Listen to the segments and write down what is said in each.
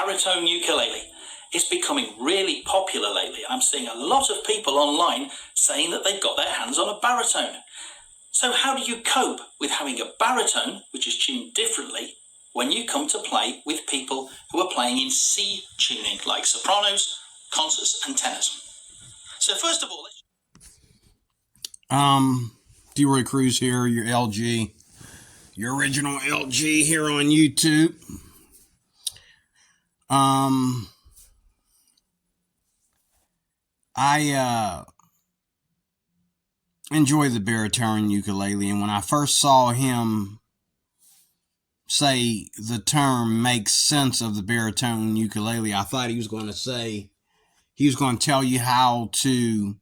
baritone ukulele. It's becoming really popular lately. I'm seeing a lot of people online saying that they've got their hands on a baritone. So how do you cope with having a baritone, which is tuned differently, when you come to play with people who are playing in C tuning, like sopranos, concerts and tenors? So first of all, D-Roy Cruz here, your LG, your original LG here on YouTube. I enjoy the baritone ukulele, and when I first saw him say the term makes sense of the baritone ukulele, I thought he was going to say, he was going to tell you how to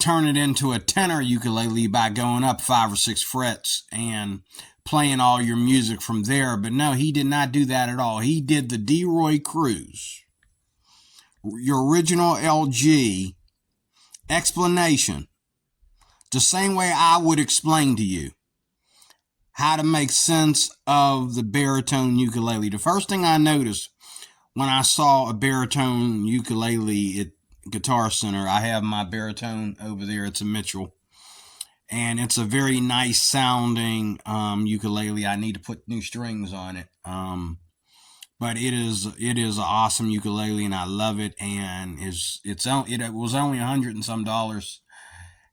turn it into a tenor ukulele by going up 5 or 6 frets and playing all your music from there. But no, he did not do that at all. He did the D-Roy Cruz, your original LG explanation, the same way I would explain to you how to make sense of the baritone ukulele. The first thing I noticed when I saw a baritone ukulele at Guitar Center, I have my baritone over there. It's a Mitchell, and it's a very nice sounding ukulele. I need to put new strings on it, but it is an awesome ukulele, and I love it. And it was only $100 and some,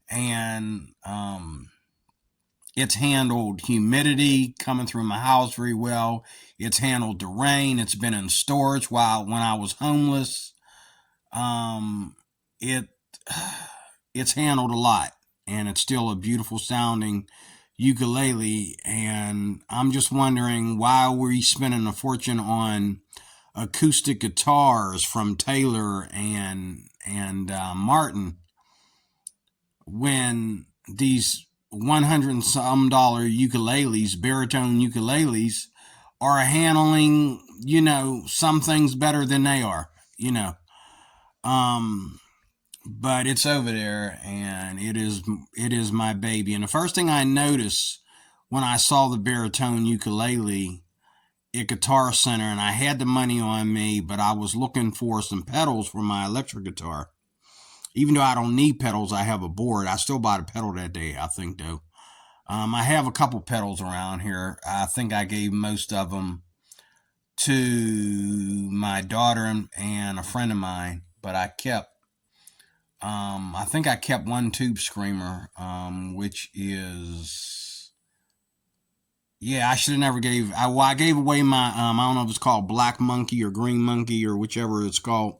and it's handled humidity coming through my house very well. It's handled the rain. It's been in storage when I was homeless. It's handled a lot, and it's still a beautiful sounding ukulele. And I'm just wondering, why were you spending a fortune on acoustic guitars from Taylor and Martin when these $100 and some ukuleles, baritone ukuleles, are handling, some things better than they are, but it's over there, and it is my baby. And the first thing I noticed when I saw the baritone ukulele at Guitar Center, and I had the money on me, but I was looking for some pedals for my electric guitar. Even though I don't need pedals, I have a board. I still bought a pedal that day, I think, though. I have a couple pedals around here. I think I gave most of them to my daughter and a friend of mine, but I kept, I think I kept one Tube Screamer, which is, I should have never I gave away my, I don't know if it's called Black Monkey or Green Monkey or whichever it's called,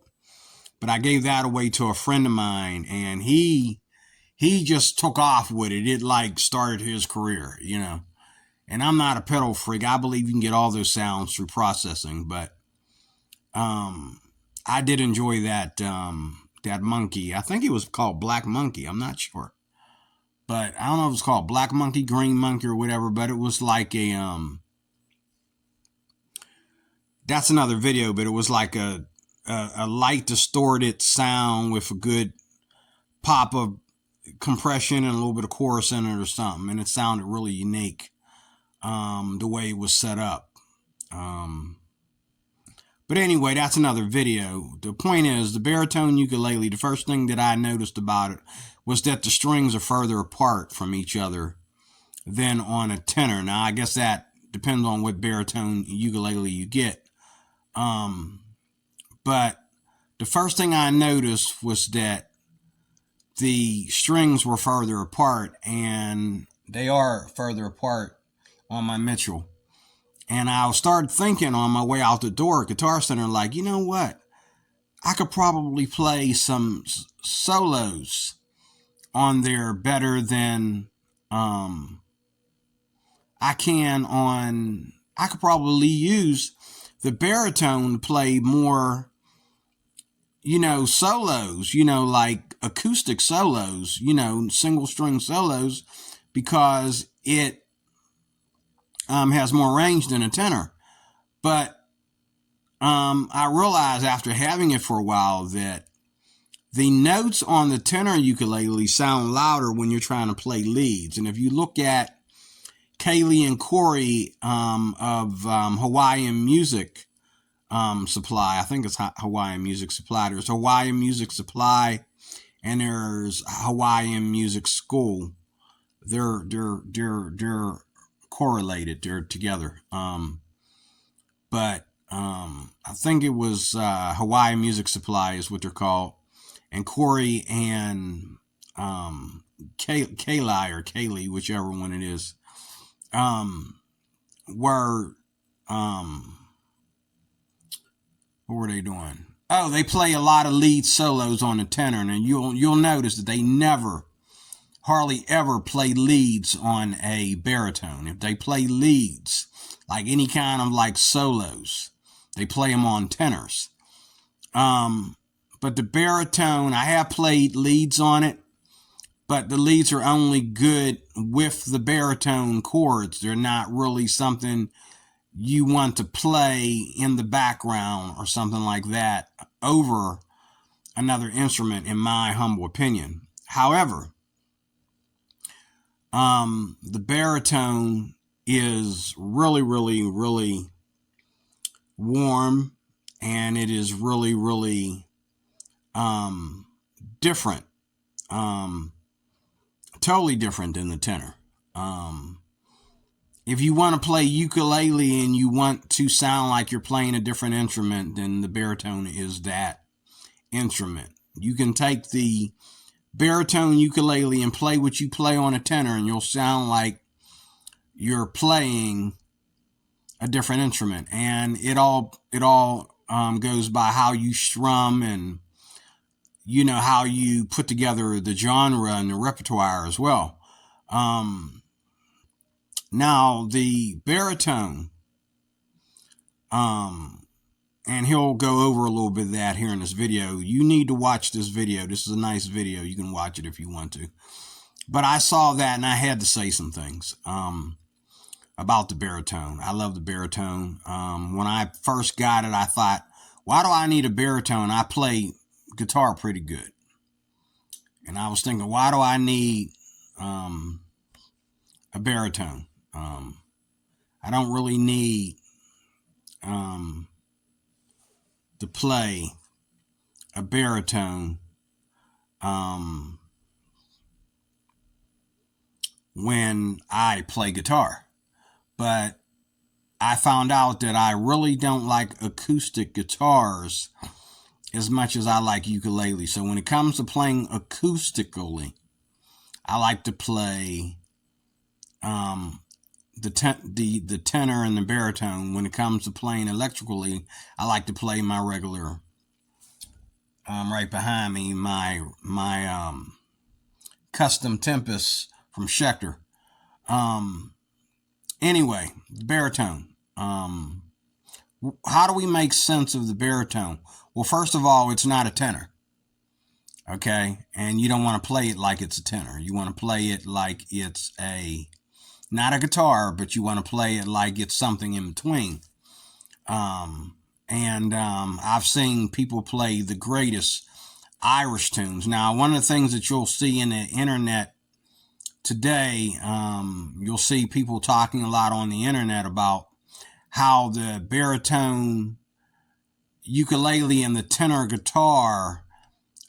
but I gave that away to a friend of mine, and he just took off with it. It like started his career, And I'm not a pedal freak. I believe you can get all those sounds through processing, but I did enjoy that monkey. I think it was called Black Monkey. I'm not sure, but I don't know if it's called Black Monkey, Green Monkey, or whatever. But it was like a that's another video. But it was like a light distorted sound with a good pop of compression and a little bit of chorus in it or something, and it sounded really unique. The way it was set up. But anyway, that's another video. The point is, the baritone ukulele, the first thing that I noticed about it was that the strings are further apart from each other than on a tenor. Now, I guess that depends on what baritone ukulele you get. But the first thing I noticed was that the strings were further apart, and they are further apart on my Mitchell. And I started thinking on my way out the door at Guitar Center, like, you know what? I could probably play some solos on there better than I can on... I could probably use the baritone to play more, solos, like acoustic solos, single string solos, because it has more range than a tenor. But I realized after having it for a while that the notes on the tenor ukulele sound louder when you're trying to play leads. And if you look at Kaylee and Corey of Hawaiian Music Supply. I think it's Hawaiian Music Supply. There's Hawaiian Music Supply, and there's Hawaiian Music School. They're correlated. They're together. But I think it was Hawaiian Music Supply is what they're called, and Corey and Kaylee or Kaylee, whichever one it is, were what were they doing? Oh, they play a lot of lead solos on the tenor, and you'll notice that they hardly ever play leads on a baritone. If they play leads, like any kind of like solos, they play them on tenors. But the baritone, I have played leads on it, but the leads are only good with the baritone chords. They're not really something you want to play in the background or something like that over another instrument, in my humble opinion. However, the baritone is really, really, really warm, and it is really, really different, totally different than the tenor. If you want to play ukulele and you want to sound like you're playing a different instrument, then the baritone is that instrument. You can take the baritone ukulele and play what you play on a tenor, and you'll sound like you're playing a different instrument. And it all goes by how you strum and how you put together the genre and the repertoire as well. Now the baritone, and he'll go over a little bit of that here in this video. You need to watch this video. This is a nice video. You can watch it if you want to. But I saw that and I had to say some things about the baritone. I love the baritone. When I first got it, I thought, why do I need a baritone? I play guitar pretty good. And I was thinking, why do I need a baritone? I don't really need to play a baritone when I play guitar. But I found out that I really don't like acoustic guitars as much as I like ukulele. So when it comes to playing acoustically, I like to play the tenor and the baritone. When it comes to playing electrically, I like to play my regular, right behind me, my custom Tempest from Schecter. Anyway, the baritone. How do we make sense of the baritone? Well, first of all, it's not a tenor. Okay? And you don't want to play it like it's a tenor. You want to play it like it's not a guitar, but you want to play it like it's something in between. I've seen people play the greatest Irish tunes. Now, one of the things that you'll see in the internet today, you'll see people talking a lot on the internet about how the baritone ukulele and the tenor guitar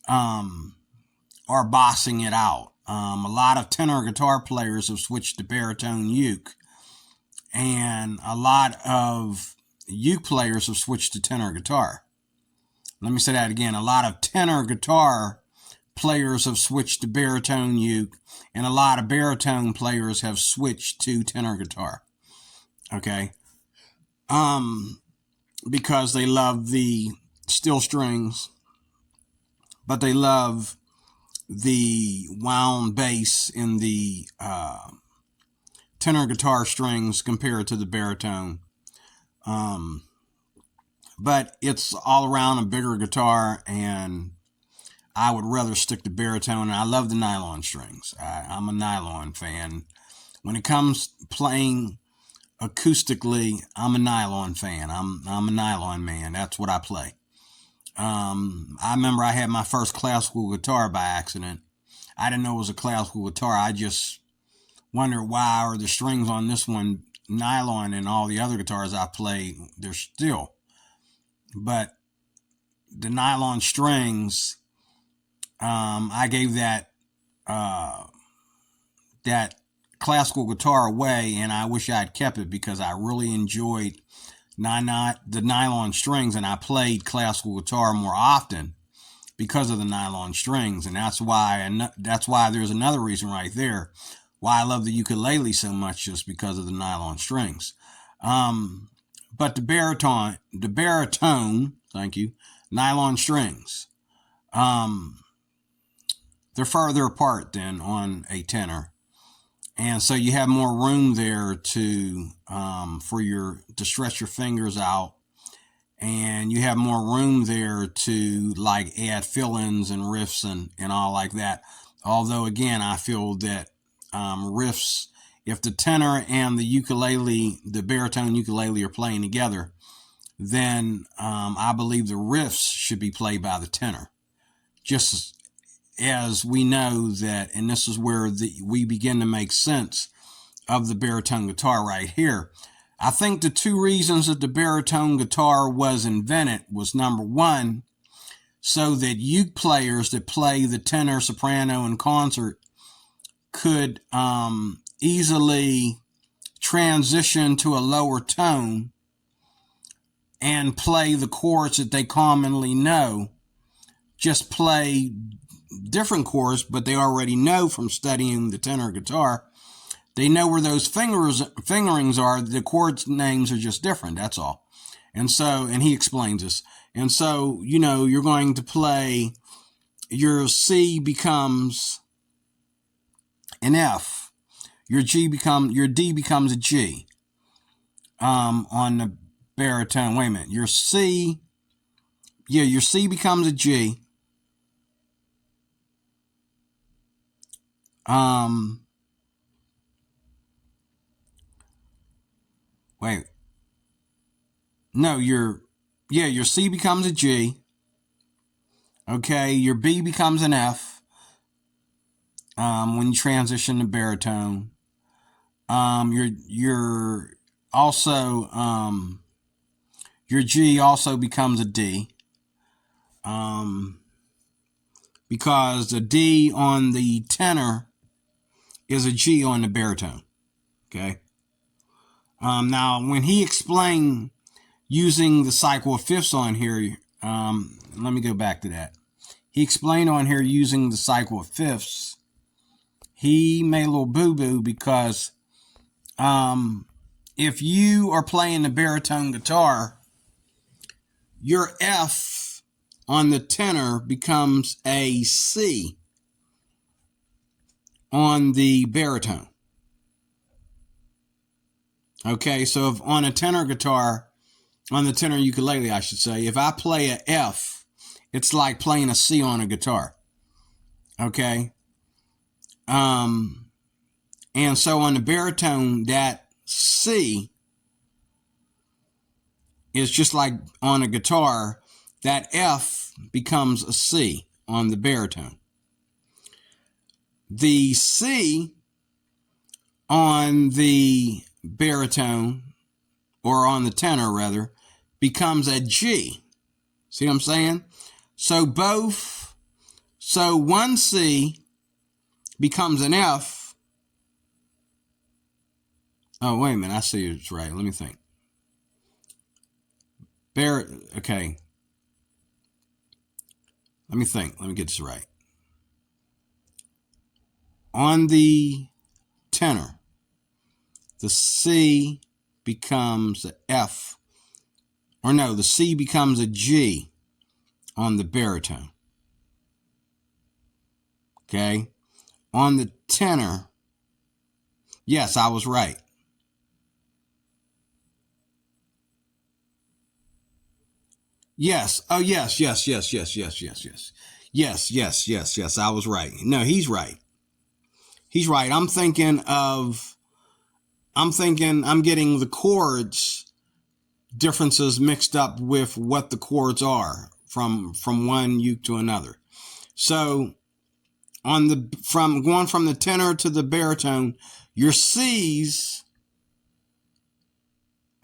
are bossing it out. A lot of tenor guitar players have switched to baritone uke, and a lot of uke players have switched to tenor guitar. Let me say that again. A lot of tenor guitar players have switched to baritone uke, and a lot of baritone players have switched to tenor guitar. Okay? Because they love the steel strings, but they love the wound bass in the tenor guitar strings compared to the baritone. But it's all around a bigger guitar, and I would rather stick to baritone. And I love the nylon strings. I'm a nylon fan. When it comes playing acoustically, I'm a nylon fan. I'm a nylon man. That's what I play. I remember I had my first classical guitar by accident. I didn't know it was a classical guitar. I just wonder why are the strings on this one nylon and all the other guitars I play, they're steel. But the nylon strings, I gave that that classical guitar away, and I wish I'd kept it because I really enjoyed the nylon strings, and I played classical guitar more often because of the nylon strings, and that's why there's another reason right there why I love the ukulele so much, just because of the nylon strings. But the baritone, thank you, nylon strings, they're farther apart than on a tenor, and so you have more room there to stretch your fingers out, and you have more room there to like add fill-ins and riffs and all like that. Although again, I feel that riffs, if the tenor and the baritone ukulele are playing together, then I believe the riffs should be played by the tenor. Just as we know that, and this is where we begin to make sense of the baritone guitar right here. I think the two reasons that the baritone guitar was invented was, number one, so that uke players that play the tenor, soprano, in concert could easily transition to a lower tone and play the chords that they commonly know. Just play different chords, but they already know from studying the tenor guitar. They know where those fingerings are. The chord names are just different. That's all. And he explains this. And so, you're going to play, your C becomes an F. Your D becomes a G. On the baritone. Wait a minute. Your C becomes a G. Wait. No, your C becomes a G. Okay, your B becomes an F. When you transition to baritone. Your G also becomes a D. Because the D on the tenor is a G on the baritone. Okay. Now, when he explained using the cycle of fifths on here, let me go back to that. He explained on here using the cycle of fifths. He made a little boo-boo because if you are playing the baritone guitar, your F on the tenor becomes a C on the baritone. Okay, so if on a tenor guitar, on the tenor ukulele, I should say, if I play a F, it's like playing a C on a guitar. Okay? And so on the baritone, that C is just like on a guitar, that F becomes a C on the baritone. The C on the baritone, or on the tenor rather, becomes a G. See what I'm saying? So one C becomes an F. Oh, wait a minute. I see it's right. Let me think. Okay. Let me think. Let me get this right. On the tenor, the C becomes an F. Or no, the C becomes a G on the baritone. Okay? On the tenor, yes, I was right. Yes. Oh, yes. Yes. I was right. No, he's right. I'm getting the chords differences mixed up with what the chords are from one uke to another. So going from the tenor to the baritone, your C's,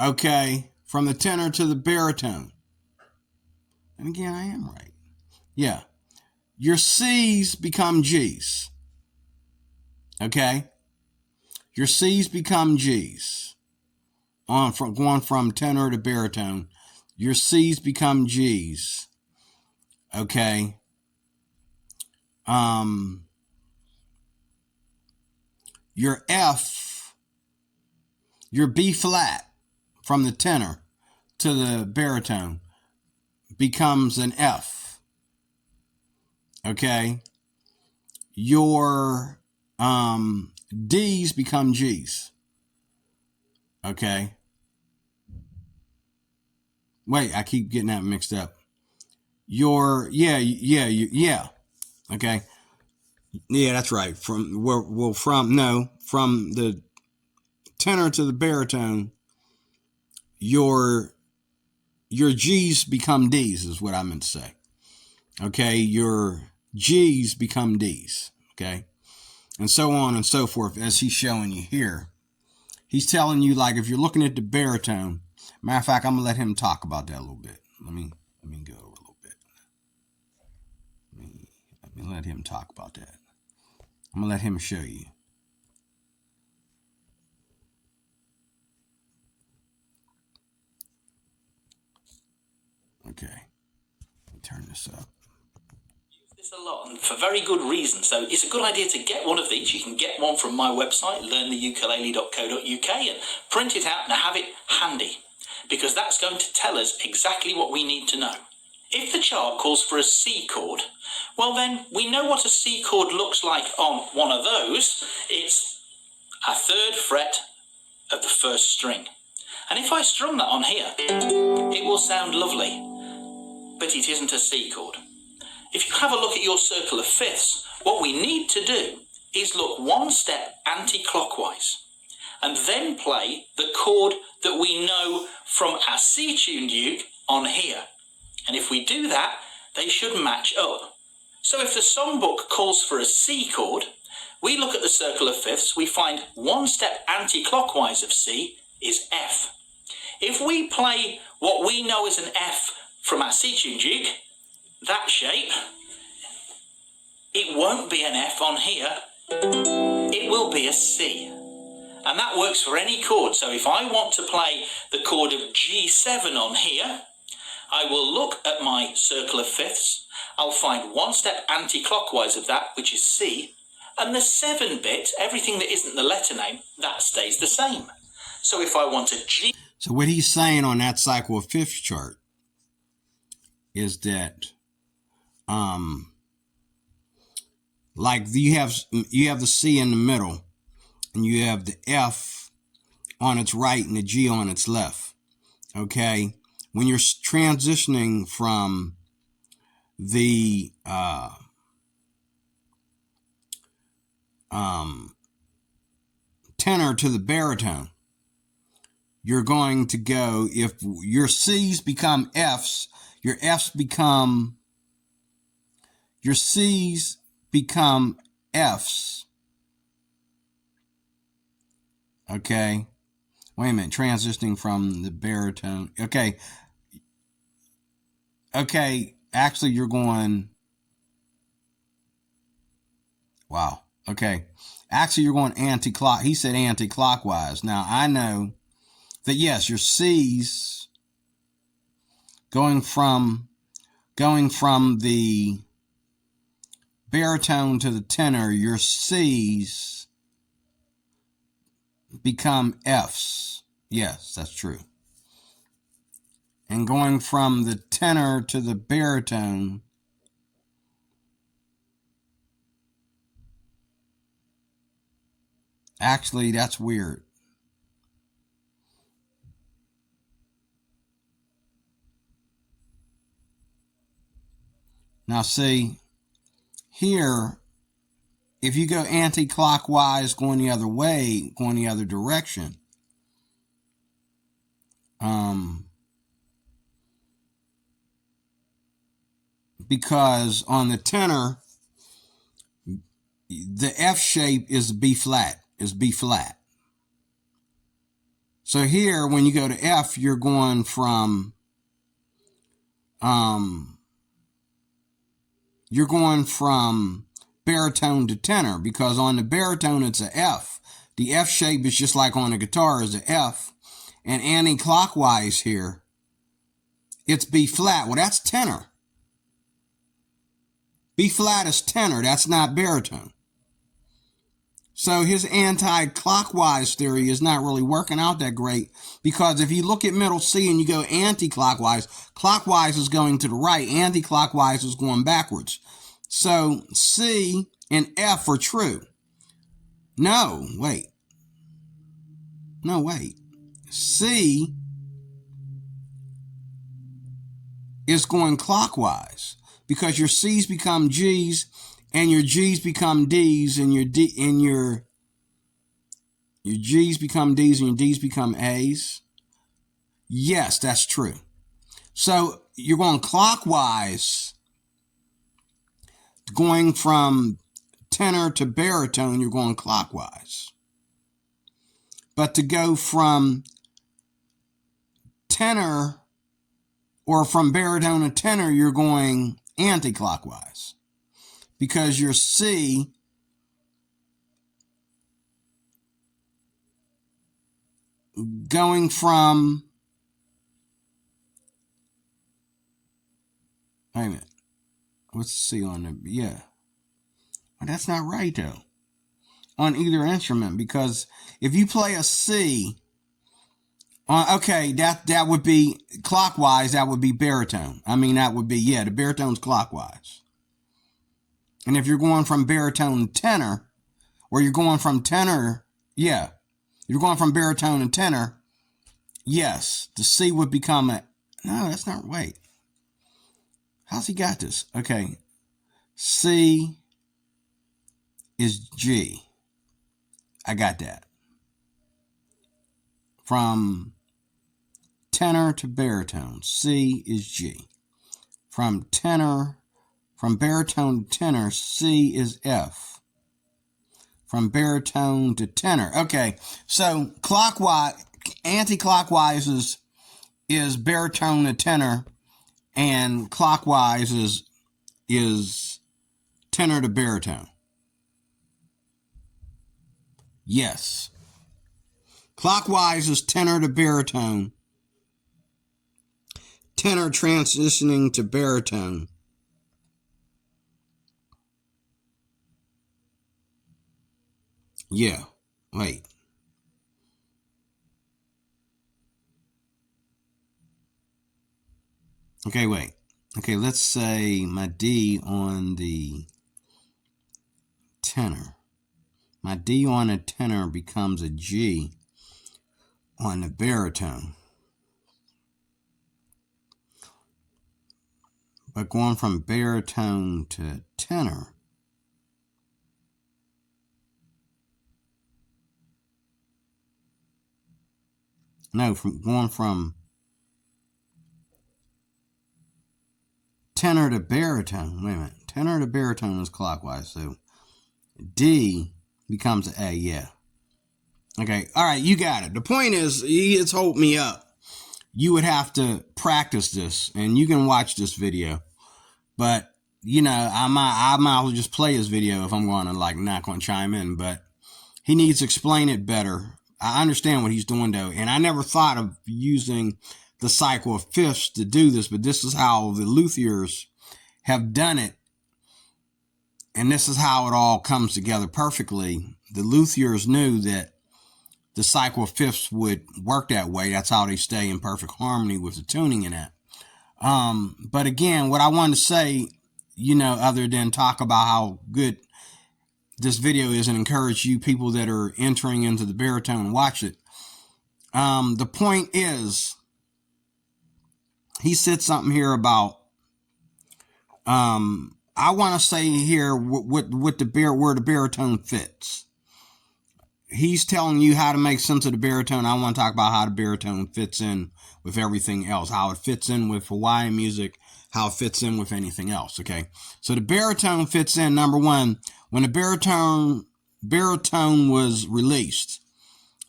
okay, from the tenor to the baritone. And again, I am right. Yeah. Your C's become G's. Okay? Your C's become G's. Going from tenor to baritone. Your C's become G's. Okay? Your F, your B flat from the tenor to the baritone becomes an F. Okay? Your D's become G's. Okay? Wait, I keep getting that mixed up. Yeah. Okay. Yeah, that's right. From the tenor to the baritone, your G's become D's is what I meant to say. Okay, your G's become D's. Okay, and so on and so forth as he's showing you here. He's telling you, like, if you're looking at the baritone. Matter of fact, I'm gonna let him talk about that a little bit. Let me go over a little bit. Let me let him talk about that. I'm gonna let him show you. Okay, let me turn this up. This a lot, and for very good reason. So it's a good idea to get one of these. You can get one from my website, learntheukulele.co.uk, and print it out and have it handy, because that's going to tell us exactly what we need to know. If the chart calls for a C chord, well then we know what a C chord looks like on one of those. It's a 3rd fret of the 1st string. And if I strum that on here, it will sound lovely, but it isn't a C chord. If you have a look at your circle of fifths, what we need to do is look one step anti-clockwise and then play the chord that we know from our C-tuned uke on here. And if we do that, they should match up. So if the songbook calls for a C chord, we look at the circle of fifths, we find one step anti-clockwise of C is F. If we play what we know as an F from our C-tuned uke, that shape, it won't be an F on here, it will be a C. And that works for any chord. So if I want to play the chord of G7 on here, I will look at my circle of fifths, I'll find one step anti-clockwise of that, which is C, and the 7 bit, everything that isn't the letter name, that stays the same. So if I want a G... So what he's saying on that cycle of fifths chart is that like you have the C in the middle and you have the F on its right and the G on its left. Okay, when you're transitioning from the tenor to the baritone, you're going to go, if your C's become F's, your C's become F's. Okay. Wait a minute. Transitioning from the baritone. Okay. Actually, you're going. Wow. Okay. Actually, you're going anti-clock. He said anti-clockwise. Now, I know that, yes, your C's going from the baritone to the tenor, your C's become F's. Yes, that's true. And going from the tenor to the baritone, actually, that's weird. Now, see, here, if you go anti-clockwise, going the other way, going the other direction, because on the tenor, the F shape is B flat. is B flat. So here, when you go to F, you're going from baritone to tenor, because on the baritone it's a F. The F shape is just like on a guitar is a F, and anti-clockwise here it's B flat. Well, that's tenor. B flat is tenor. That's not baritone. So his anti-clockwise theory is not really working out that great, because if you look at middle C and you go anti-clockwise, clockwise is going to the right, anti-clockwise is going backwards. So C and F are true. No, wait. C is going clockwise, because your C's become G's and your G's become D's and your G's become D's and your D's become A's. Yes, that's true. So you're going clockwise, going from tenor to baritone, you're going clockwise. But to go from tenor or from baritone to tenor, you're going anti-clockwise, because your C going from, wait a minute, what's the C on there? Yeah. Well, that's not right though, on either instrument, because if you play a C, okay, that would be clockwise, that would be baritone. I mean, that would be, yeah, the baritone's clockwise. And if you're going from baritone to tenor, or you're going from tenor, yeah, you're going from baritone to tenor, yes, the C would become a, no, that's not, wait. How's he got this? Okay, C is G. I got that. From tenor to baritone, C is G. From baritone to tenor, C is F. From baritone to tenor. Okay, so clockwise, anti-clockwise is baritone to tenor, and clockwise is tenor to baritone. Yes. Clockwise is tenor to baritone. Tenor transitioning to baritone. Yeah, wait. Okay, wait. Okay, let's say my D on the tenor. My D on a tenor becomes a G on the baritone. But going from baritone to tenor, no, going from tenor to baritone, wait a minute, tenor to baritone is clockwise, so D becomes an A, yeah. Okay, all right, you got it. The point is, it's holding me up. You would have to practice this, and you can watch this video. But, you know, I might as well just play his video if I'm going to, like, not going to chime in. But he needs to explain it better. I understand what he's doing, though. And I never thought of using the cycle of fifths to do this, but this is how the luthiers have done it. And this is how it all comes together perfectly. The luthiers knew that the cycle of fifths would work that way. That's how they stay in perfect harmony with the tuning in that. But again, what I want to say, you know, other than talk about how good this video is and encourage you people that are entering into the baritone, watch it. The point is, he said something here about, I want to say here where the baritone fits. He's telling you how to make sense of the baritone. I want to talk about how the baritone fits in with everything else, how it fits in with Hawaiian music, how it fits in with anything else, okay? So the baritone fits in, number one, when the baritone baritone was released.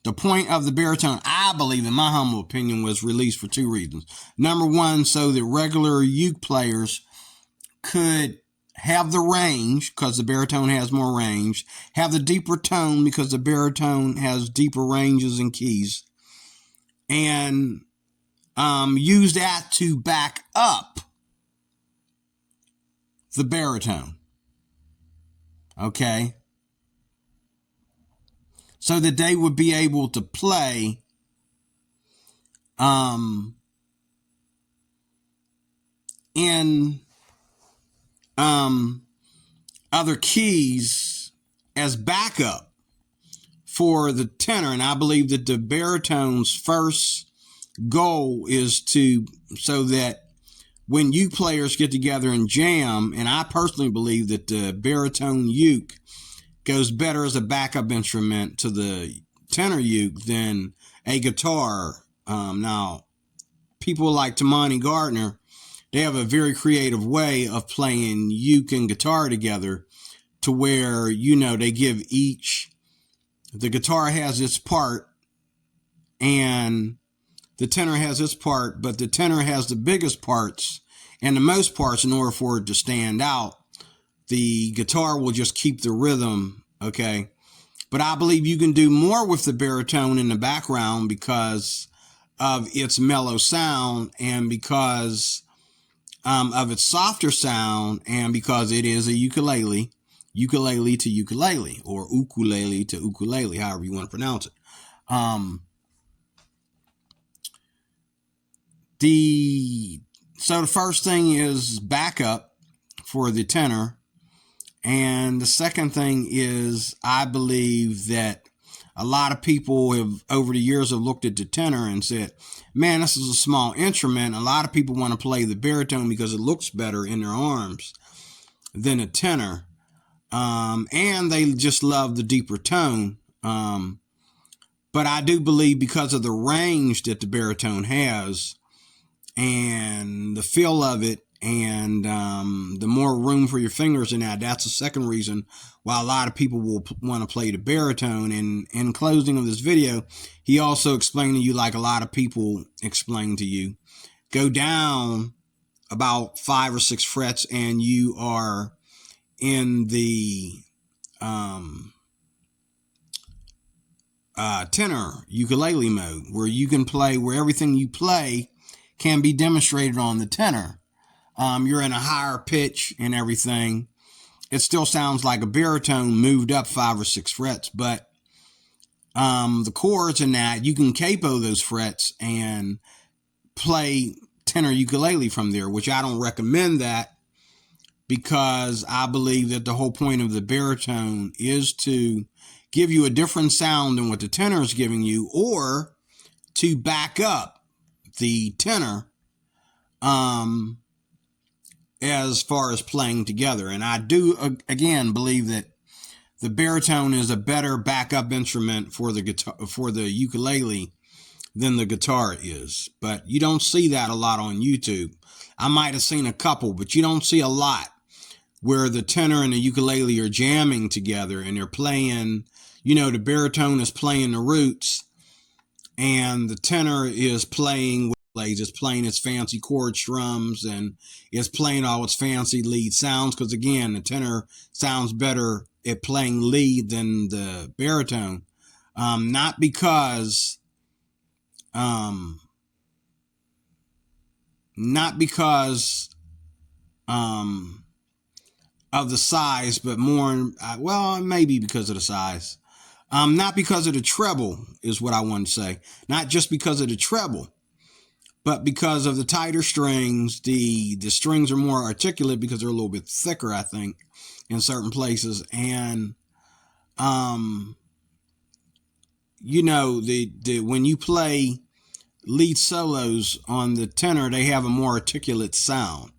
The point of the baritone, I believe, in my humble opinion, was released for two reasons. Number one, so that regular uke players could have the range, because the baritone has more range, have the deeper tone, because the baritone has deeper ranges and keys, and use that to back up the baritone. Okay? So that they would be able to play in other keys as backup for the tenor. And I believe that the baritone's first goal is so that when uke players get together and jam, and I personally believe that the baritone uke goes better as a backup instrument to the tenor uke than a guitar. Now, people like Tamani Gardner, they have a very creative way of playing uke and guitar together, to where, they give the guitar has its part and the tenor has its part, but the tenor has the biggest parts and the most parts in order for it to stand out. The guitar will just keep the rhythm, okay? But I believe you can do more with the baritone in the background because of its mellow sound, and because of its softer sound, and because it is a ukulele to ukulele, or ukulele to ukulele, however you want to pronounce it. So the first thing is backup for the tenor. And the second thing is, I believe that a lot of people have, over the years, have looked at the tenor and said, man, this is a small instrument. A lot of people want to play the baritone because it looks better in their arms than a tenor. And they just love the deeper tone. But I do believe, because of the range that the baritone has and the feel of it, and the more room for your fingers in that's the second reason why a lot of people will want to play the baritone. And in closing of this video, he also explained to you, like a lot of people explain to you, go down about 5 or 6 frets and you are in the tenor ukulele mode, where you can play, where everything you play can be demonstrated on the tenor. You're in a higher pitch and everything. It still sounds like a baritone moved up 5 or 6 frets, but the chords in that, you can capo those frets and play tenor ukulele from there, which I don't recommend that, because I believe that the whole point of the baritone is to give you a different sound than what the tenor is giving you, or to back up the tenor as far as playing together. And I do, again, believe that the baritone is a better backup instrument for the guitar, for the ukulele, than the guitar is. But you don't see that a lot on YouTube. I might have seen a couple, but you don't see a lot where the tenor and the ukulele are jamming together and they're playing, the baritone is playing the roots and the tenor is playing, it's playing its fancy chord strums and it's playing all its fancy lead sounds, because again, the tenor sounds better at playing lead than the baritone. Not because of the size, but more, maybe because of the size. Not because of the treble is what I want to say. Not just because of the treble, but because of the tighter strings. The strings are more articulate because they're a little bit thicker, I think, in certain places. And, when you play lead solos on the tenor, they have a more articulate sound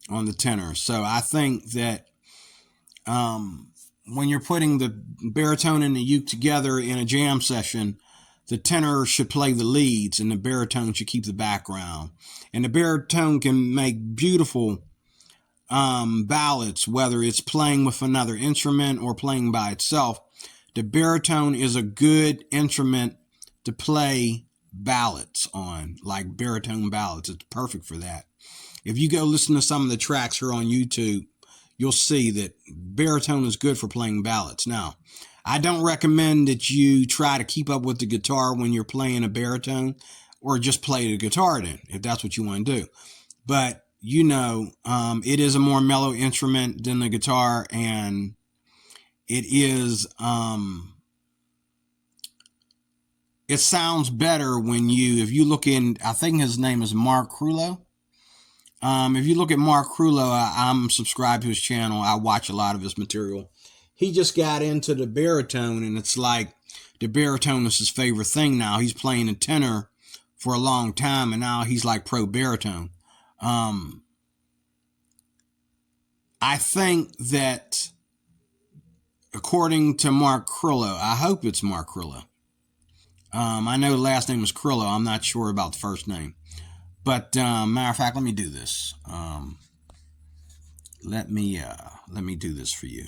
on the tenor. So I think that when you're putting the baritone and the uke together in a jam session, the tenor should play the leads and the baritone should keep the background. And the baritone can make beautiful ballads, whether it's playing with another instrument or playing by itself. the baritone is a good instrument to play ballads on, like baritone ballads. It's perfect for that. If you go listen to some of the tracks here on YouTube, you'll see that baritone is good for playing ballads. Now, I don't recommend that you try to keep up with the guitar when you're playing a baritone, or just play the guitar then, if that's what you want to do. But, it is a more mellow instrument than the guitar, and it is, it sounds better if you look in, I think his name is Mark Crullo. If you look at Mark Crullo, I'm subscribed to his channel. I watch a lot of his material. He just got into the baritone, and it's like the baritone is his favorite thing now. He's playing a tenor for a long time, and now he's like pro baritone. I think that, according to Mark Crullo, I hope it's Mark Crullo. I know the last name is Crullo. I'm not sure about the first name. But matter of fact, let me do this. Let me do this for you.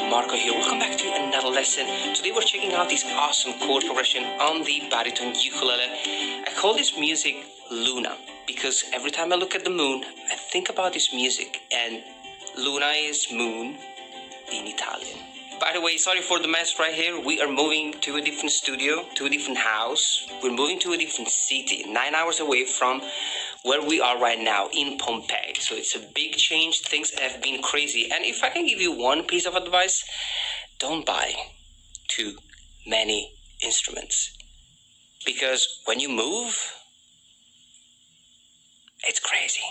Marco here. Welcome back to another lesson. Today we're checking out this awesome chord progression on the baritone ukulele. I call this music Luna because every time I look at the moon, I think about this music, and Luna is moon in Italian. By the way, sorry for the mess right here. We are moving to a different studio, to a different house. We're moving to a different city, 9 hours away from where we are right now in Pompeii. So it's a big change. Things have been crazy. And if I can give you one piece of advice, don't buy too many instruments. Because when you move, it's crazy.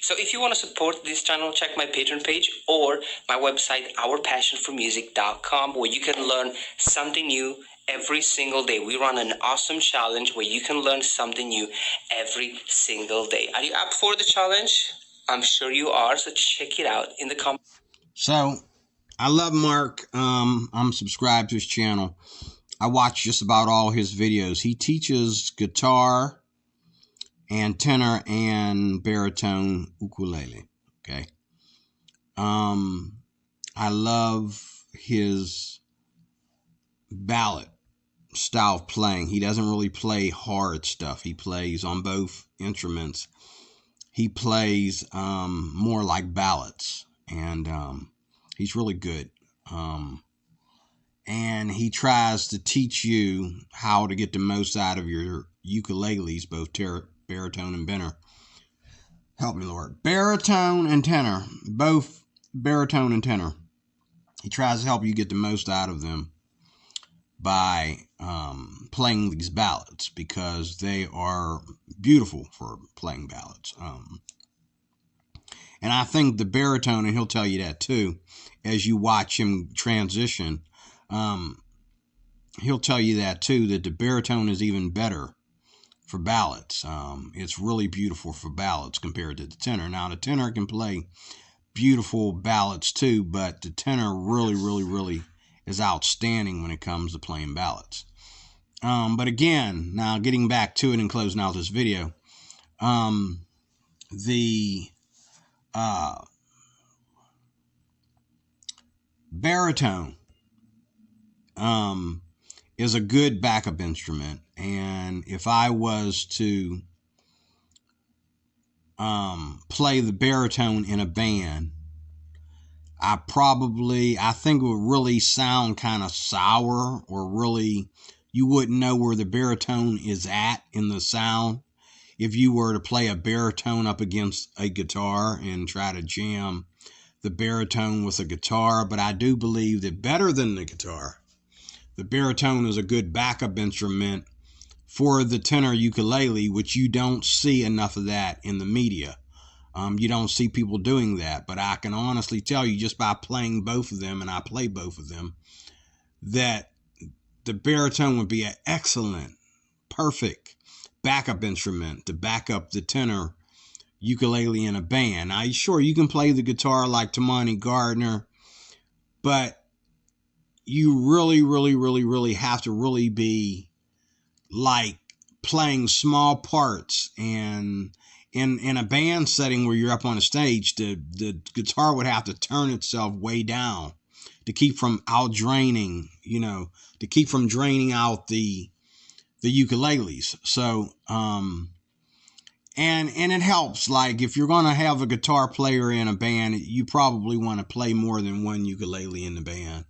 So if you want to support this channel, check my Patreon page or my website, ourpassionformusic.com, where you can learn something new every single day. We run an awesome challenge where you can learn something new every single day. Are you up for the challenge? I'm sure you are, so check it out in the comments. So, I love Mark. I'm subscribed to his channel. I watch just about all his videos. He teaches guitar and tenor and baritone ukulele. Okay. I love his ballad style of playing. He doesn't really play hard stuff. He plays on both instruments. He plays more like ballads, and he's really good. And he tries to teach you how to get the most out of your ukuleles, both baritone and tenor. Help me, Lord. Baritone and tenor. Both baritone and tenor. He tries to help you get the most out of them by playing these ballads, because they are beautiful for playing ballads. And I think the baritone, and he'll tell you that too, as you watch him transition, he'll tell you that too, that the baritone is even better for ballads. It's really beautiful for ballads compared to the tenor. Now, the tenor can play beautiful ballads too, but the tenor really is outstanding when it comes to playing ballads. But again, now getting back to it and closing out this video, the baritone is a good backup instrument, and if I was to play the baritone in a band, I think it would really sound kind of sour, or really, you wouldn't know where the baritone is at in the sound if you were to play a baritone up against a guitar and try to jam the baritone with a guitar. But I do believe that better than the guitar, the baritone is a good backup instrument for the tenor ukulele, which you don't see enough of that in the media. You don't see people doing that, but I can honestly tell you, just by playing both of them, and I play both of them, that the baritone would be an excellent, perfect backup instrument to back up the tenor ukulele in a band. Now, sure, you can play the guitar like Tamani Gardner, but you really have to really be like playing small parts, and in a band setting where you're up on a stage, the guitar would have to turn itself way down to keep from out draining, to keep from draining out the ukuleles. So and it helps, like if you're going to have a guitar player in a band, you probably want to play more than one ukulele in the band.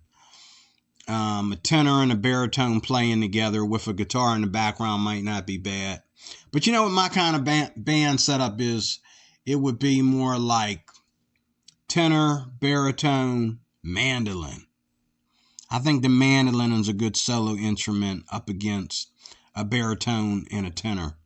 A tenor and a baritone playing together with a guitar in the background might not be bad. But you know what my kind of band setup is? It would be more like tenor, baritone, mandolin. I think the mandolin is a good solo instrument up against a baritone and a tenor.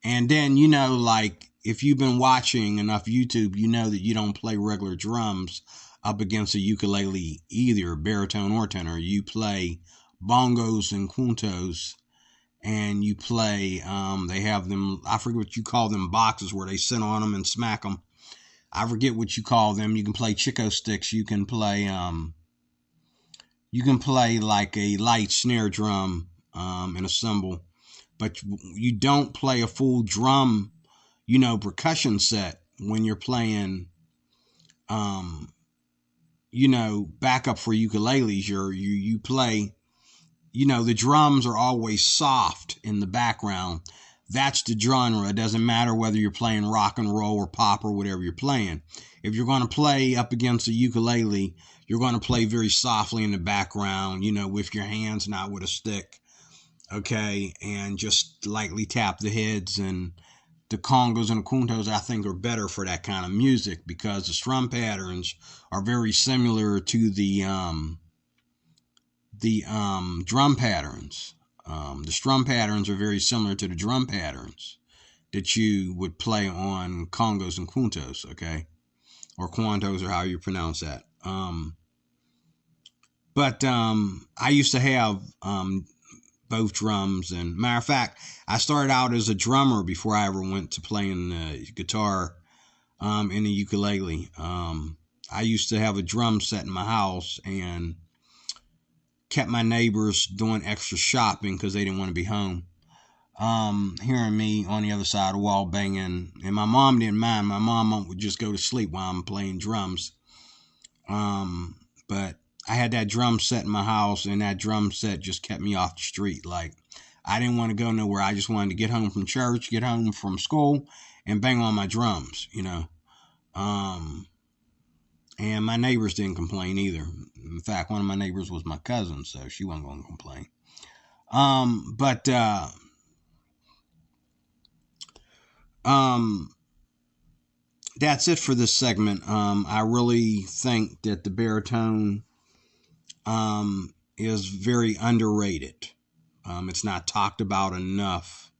And then, like if you've been watching enough YouTube, you know that you don't play regular drums up against a ukulele either, baritone or tenor. You play bongos and quintos, and you play, they have them, I forget what you call them, boxes where they sit on them and smack them. I forget what you call them. You can play Chico sticks. You can play like a light snare drum and a cymbal, but you don't play a full drum, percussion set when you're playing backup for ukuleles. You play, the drums are always soft in the background. That's the genre. It doesn't matter whether you're playing rock and roll or pop or whatever you're playing. If you're going to play up against a ukulele, you're going to play very softly in the background, with your hands, not with a stick. Okay, and just lightly tap the heads. And the congos and the quintos, I think, are better for that kind of music because the strum patterns are very similar to the drum patterns. The strum patterns are very similar to the drum patterns that you would play on congos and quintos, okay? Or quantos, or how you pronounce that. But I used to have both drums. And matter of fact, I started out as a drummer before I ever went to playing the guitar in the ukulele. I used to have a drum set in my house and kept my neighbors doing extra shopping because they didn't want to be home. Hearing me on the other side of the wall banging, and my mom didn't mind. My mom would just go to sleep while I'm playing drums. But I had that drum set in my house, and that drum set just kept me off the street. Like, I didn't want to go nowhere. I just wanted to get home from church, get home from school, and bang on my drums, And my neighbors didn't complain either. In fact, one of my neighbors was my cousin, so she wasn't going to complain. That's it for this segment. I really think that the baritone is very underrated. It's not talked about enough.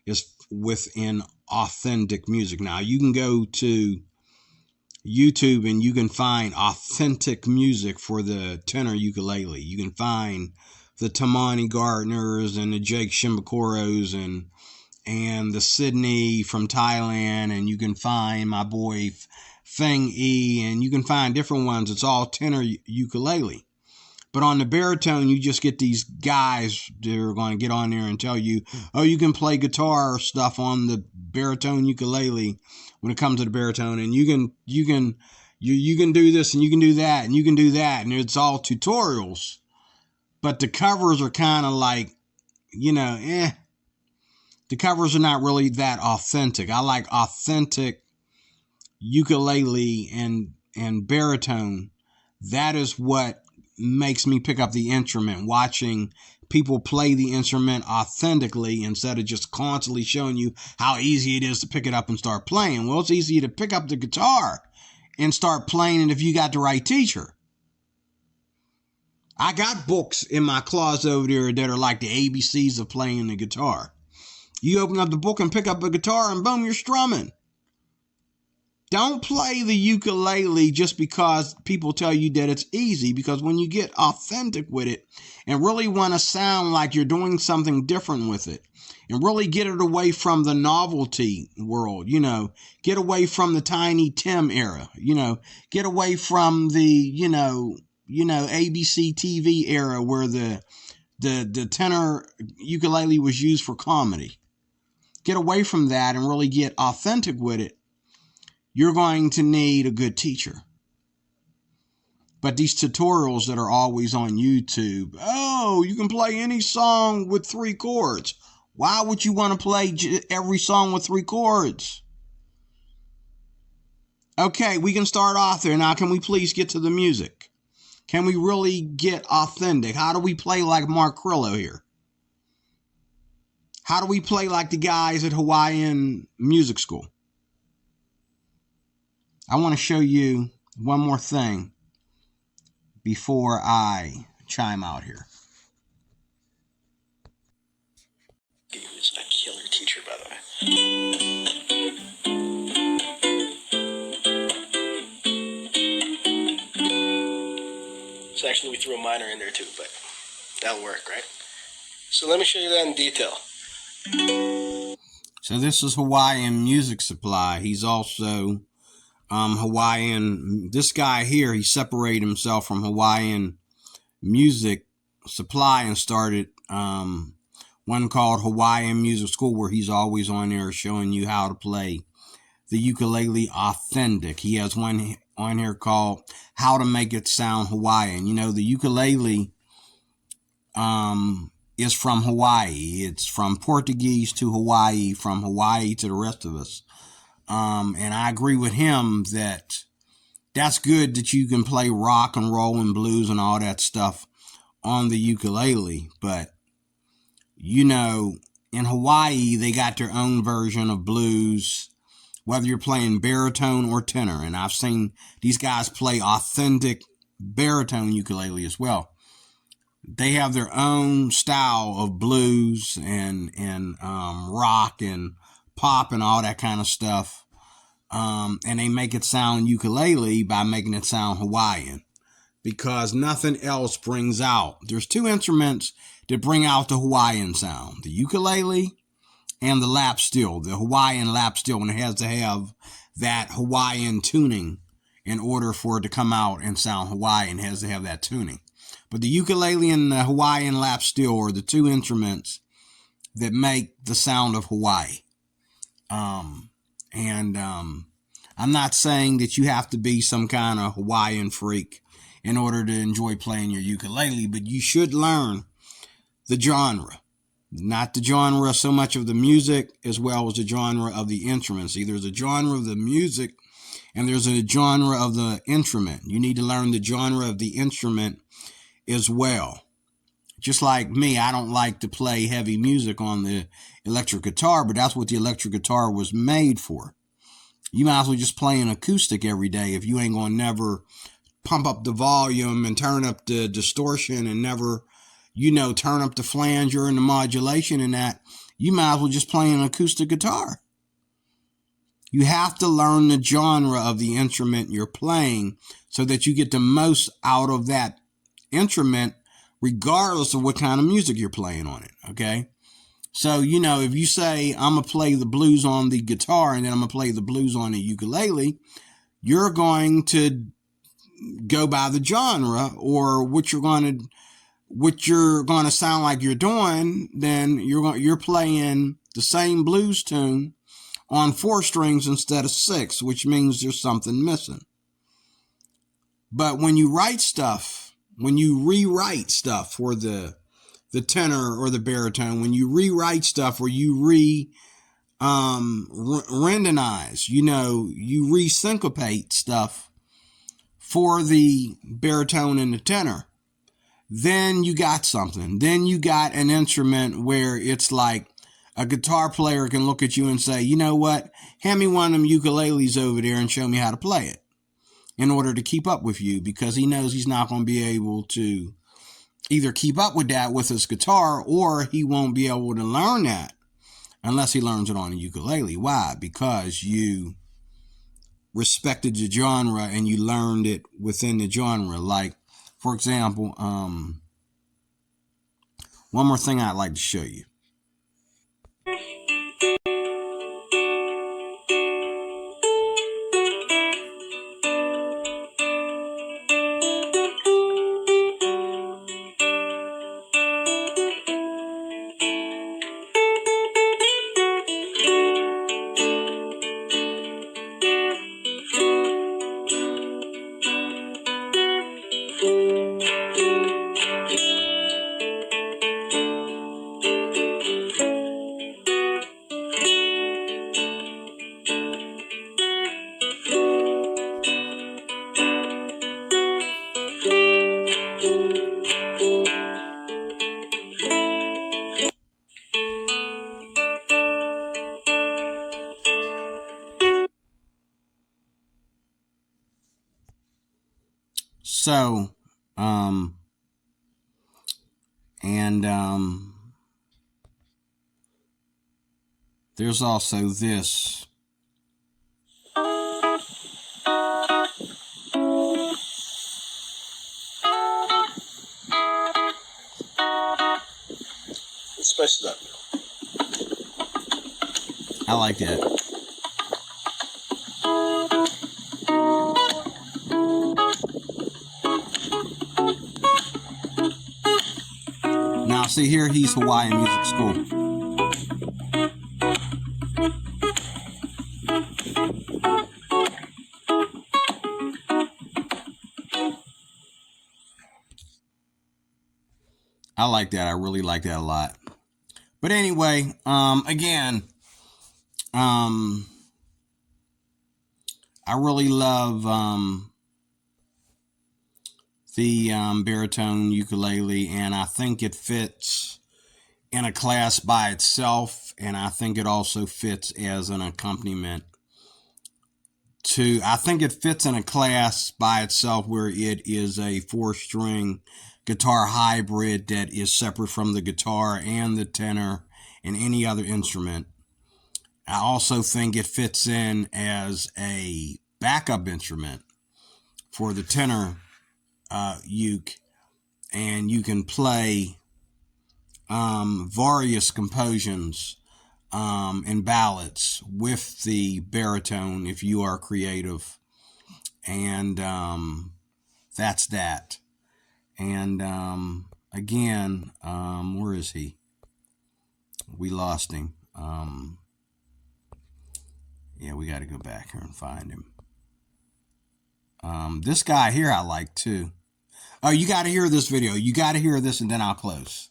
It's within authentic music. Now, you can go to YouTube and you can find authentic music for the tenor ukulele. You can find the Tamani Gardners and the Jake Shimbakoros and the Sydney from Thailand, and you can find my boy Feng E, and you can find different ones. It's all tenor ukulele. But on the baritone, you just get these guys that are going to get on there and tell you, oh, you can play guitar stuff on the baritone ukulele when it comes to the baritone, and you can do this and you can do that and you can do that, and it's all tutorials. But the covers are kind of like, The covers are not really that authentic. I like authentic ukulele and and baritone, that is what makes me pick up the instrument, watching people play the instrument authentically instead of just constantly showing you how easy it is to pick it up and start playing. Well, it's easy to pick up the guitar and start playing it if you got the right teacher. I got books in my closet over there that are like the ABCs of playing the guitar. You open up the book and pick up a guitar and boom, you're strumming. Don't play the ukulele just because people tell you that it's easy, because when you get authentic with it and really want to sound like you're doing something different with it and really get it away from the novelty world, get away from the Tiny Tim era, get away from the, ABC TV era where the tenor ukulele was used for comedy. Get away from that and really get authentic with it. You're going to need a good teacher. But these tutorials that are always on YouTube, you can play any song with 3 chords. Why would you want to play every song with 3 chords? Okay, we can start off there. Now, can we please get to the music? Can we really get authentic? How do we play like Mark Crillo here? How do we play like the guys at Hawaiian Music School? I want to show you one more thing before I chime out here. He was a killer teacher, by the way. So actually we threw a minor in there too, but that'll work, right? So let me show you that in detail. So this is Hawaiian Music Supply. He's also Hawaiian. This guy here, he separated himself from Hawaiian Music Supply and started one called Hawaiian Music School, where he's always on there showing you how to play the ukulele authentic. He has one on here called How to Make It Sound Hawaiian. The ukulele is from Hawaii. It's from Portuguese to Hawaii, from Hawaii to the rest of us. And I agree with him that that's good that you can play rock and roll and blues and all that stuff on the ukulele. But, in Hawaii, they got their own version of blues, whether you're playing baritone or tenor. And I've seen these guys play authentic baritone ukulele as well. They have their own style of blues and rock and pop and all that kind of stuff. And they make it sound ukulele by making it sound Hawaiian, because nothing else brings out. There's 2 instruments that bring out the Hawaiian sound: the ukulele and the lap steel, the Hawaiian lap steel. And it has to have that Hawaiian tuning in order for it to come out and sound Hawaiian. It has to have that tuning. But the ukulele and the Hawaiian lap steel are the 2 instruments that make the sound of Hawaii. I'm not saying that you have to be some kind of Hawaiian freak in order to enjoy playing your ukulele, but you should learn the genre. Not the genre so much of the music as well as the genre of the instruments. See, there's a genre of the music and there's a genre of the instrument. You need to learn the genre of the instrument as well. Just like me, I don't like to play heavy music on the electric guitar, but that's what the electric guitar was made for. You might as well just play an acoustic every day if you ain't going to never pump up the volume and turn up the distortion and never, turn up the flanger and the modulation and that. You might as well just play an acoustic guitar. You have to learn the genre of the instrument you're playing so that you get the most out of that instrument, regardless of what kind of music you're playing on it, okay? So, if you say, I'm going to play the blues on the guitar and then I'm going to play the blues on the ukulele, you're going to go by the genre or what you're going to sound like you're doing. Then you're playing the same blues tune on 4 strings instead of 6, which means there's something missing. But when you rewrite stuff for the tenor or the baritone, when you rewrite stuff or you randonize, you resyncopate stuff, for the baritone and the tenor, then you got something. Then you got an instrument where it's like a guitar player can look at you and say, you know what, hand me one of them ukuleles over there and show me how to play it, in order to keep up with you, because he knows he's not going to be able to either keep up with that with his guitar, or he won't be able to learn that unless he learns it on a ukulele. Why? Because you respected the genre and you learned it within the genre. Like, for example, one more thing I'd like to show you. So, there's also this. Let's spice it up. I like that. Now, see here, he's Hawaiian Music School. I like that. I really like that a lot. But anyway, again, I really love the baritone ukulele, and I think it fits in a class by itself, and I think it also fits as an accompaniment to, I think it fits in a class by itself where it is a 4-string guitar hybrid that is separate from the guitar and the tenor and any other instrument. I also think it fits in as a backup instrument for the tenor uke, and you can play various compositions and ballads with the baritone if you are creative. And that's that. And again, where is he? We lost him. Yeah, we got to go back here and find him. This guy here I like too. Oh, you got to hear this video. You got to hear this, and then I'll close.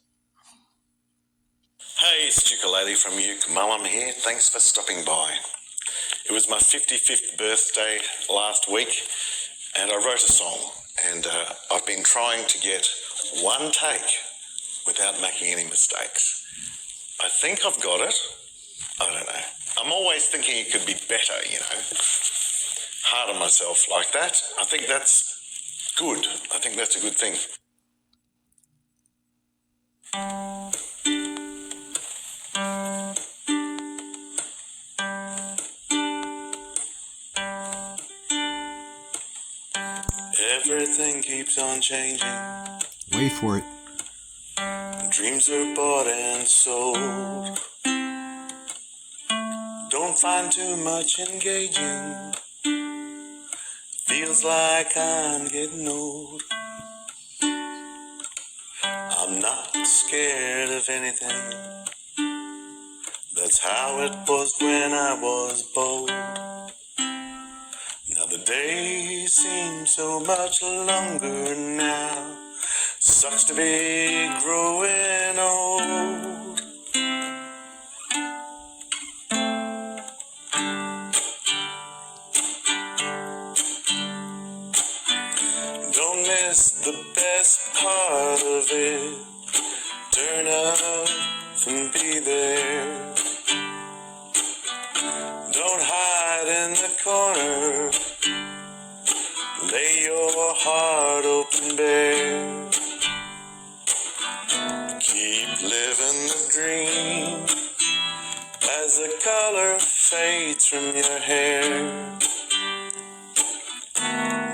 Hey, it's Ukulele from Uke Mullum here. Thanks for stopping by. It was my 55th birthday last week, and I wrote a song, and I've been trying to get one take without making any mistakes. I think I've got it. I don't know. I'm always thinking it could be better, you know. Hard on myself like that. I think that's good. I think that's a good thing. Everything keeps on changing. Wait for it. Dreams are bought and sold. Don't find too much engaging. Feels like I'm getting old. I'm not scared of anything. That's how it was when I was bold. Now the days seem so much longer now. Sucks to be growing old. just the best part of it. Turn up and be there. Don't hide in the corner. Lay your heart open bare. Keep living the dream as the color fades from your hair.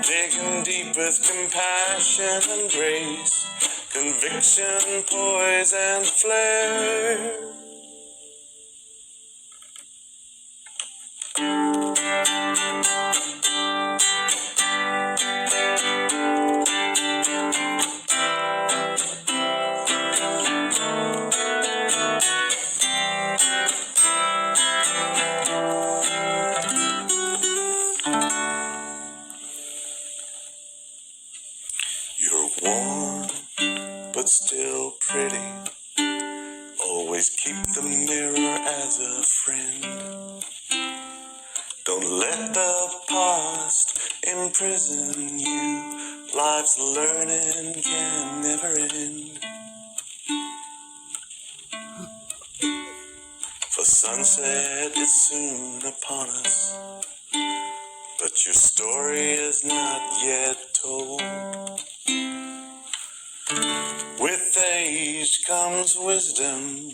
Digging deep with compassion and grace, conviction, poise, and flair. You're warm, but still pretty. Always keep the mirror as a friend. Don't let the past imprison you. Life's learning can never end. For sunset is soon upon us, but your story is not yet told. With age comes wisdom,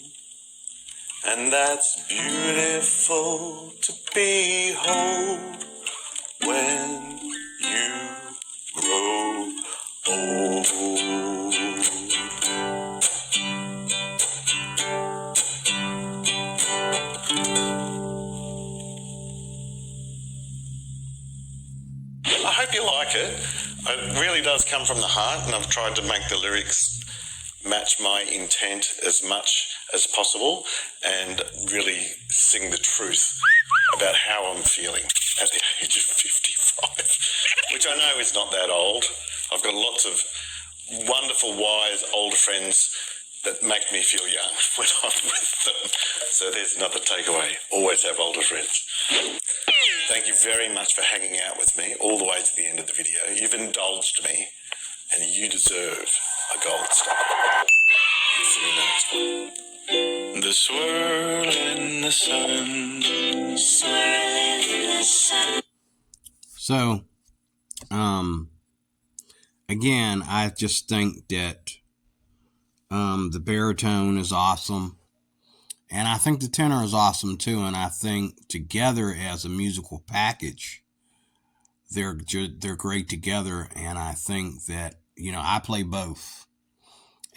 and that's beautiful to behold when you grow old. I hope you like it. It really does come from the heart, and I've tried to make the lyrics match my intent as much as possible and really sing the truth about how I'm feeling at the age of 55, which I know is not that old. I've got lots of wonderful, wise, older friends that make me feel young when I'm with them. So there's another takeaway. Always have older friends. Thank you very much for hanging out with me all the way to the end of the video. You've indulged me, and you deserve a gold star. See you next one. The swirl in the sun. Swirl in the sun. So, again, I just think that the baritone is awesome, and I think the tenor is awesome too. And I think together as a musical package, they're great together. And I think that, I play both,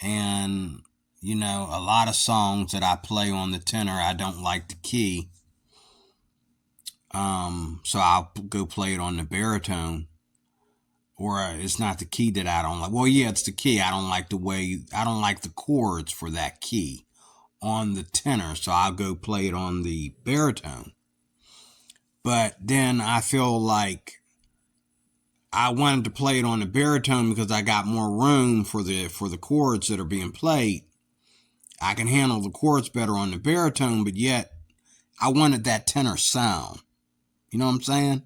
and a lot of songs that I play on the tenor, I don't like the key, so I'll go play it on the baritone. Or it's not the key that I don't like. Well, yeah, it's the key. I don't like the chords for that key on the tenor, so I'll go play it on the baritone. But then I feel like I wanted to play it on the baritone because I got more room for the chords that are being played. I can handle the chords better on the baritone, but yet I wanted that tenor sound. You know what I'm saying?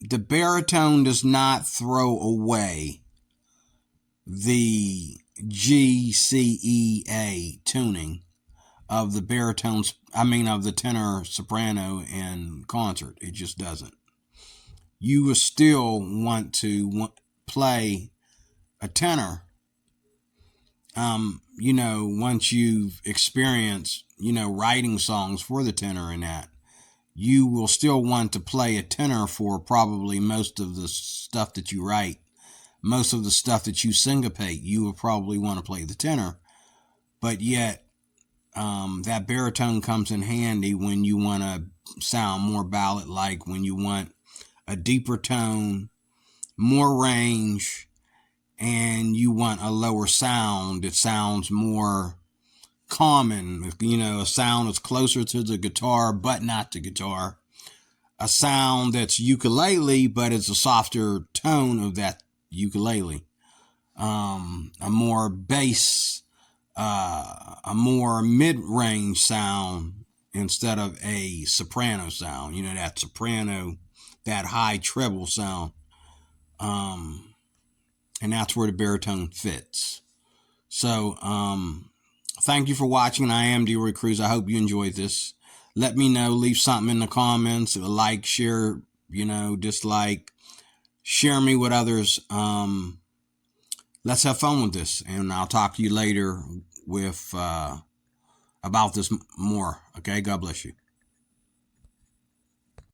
The baritone does not throw away the G, C, E, A tuning of the baritones. Of the tenor, soprano, and concert. It just doesn't. You will still want to play a tenor. Once you've experienced, writing songs for the tenor and that, you will still want to play a tenor for probably most of the stuff that you write. Most of the stuff that you syncopate, you will probably want to play the tenor. But yet, that baritone comes in handy when you want to sound more ballad-like, when you want a deeper tone, more range, and you want a lower sound that sounds more common, a sound that's closer to the guitar, but not the guitar. A sound that's ukulele, but it's a softer tone of that ukulele. A more bass, a more mid-range sound instead of a soprano sound. That soprano, that high treble sound. And that's where the baritone fits. So, thank you for watching. I am D-Roy Cruz. I hope you enjoyed this. Let me know. Leave something in the comments. Like, share, dislike. Share me with others. Let's have fun with this. And I'll talk to you later with about this more. Okay? God bless you.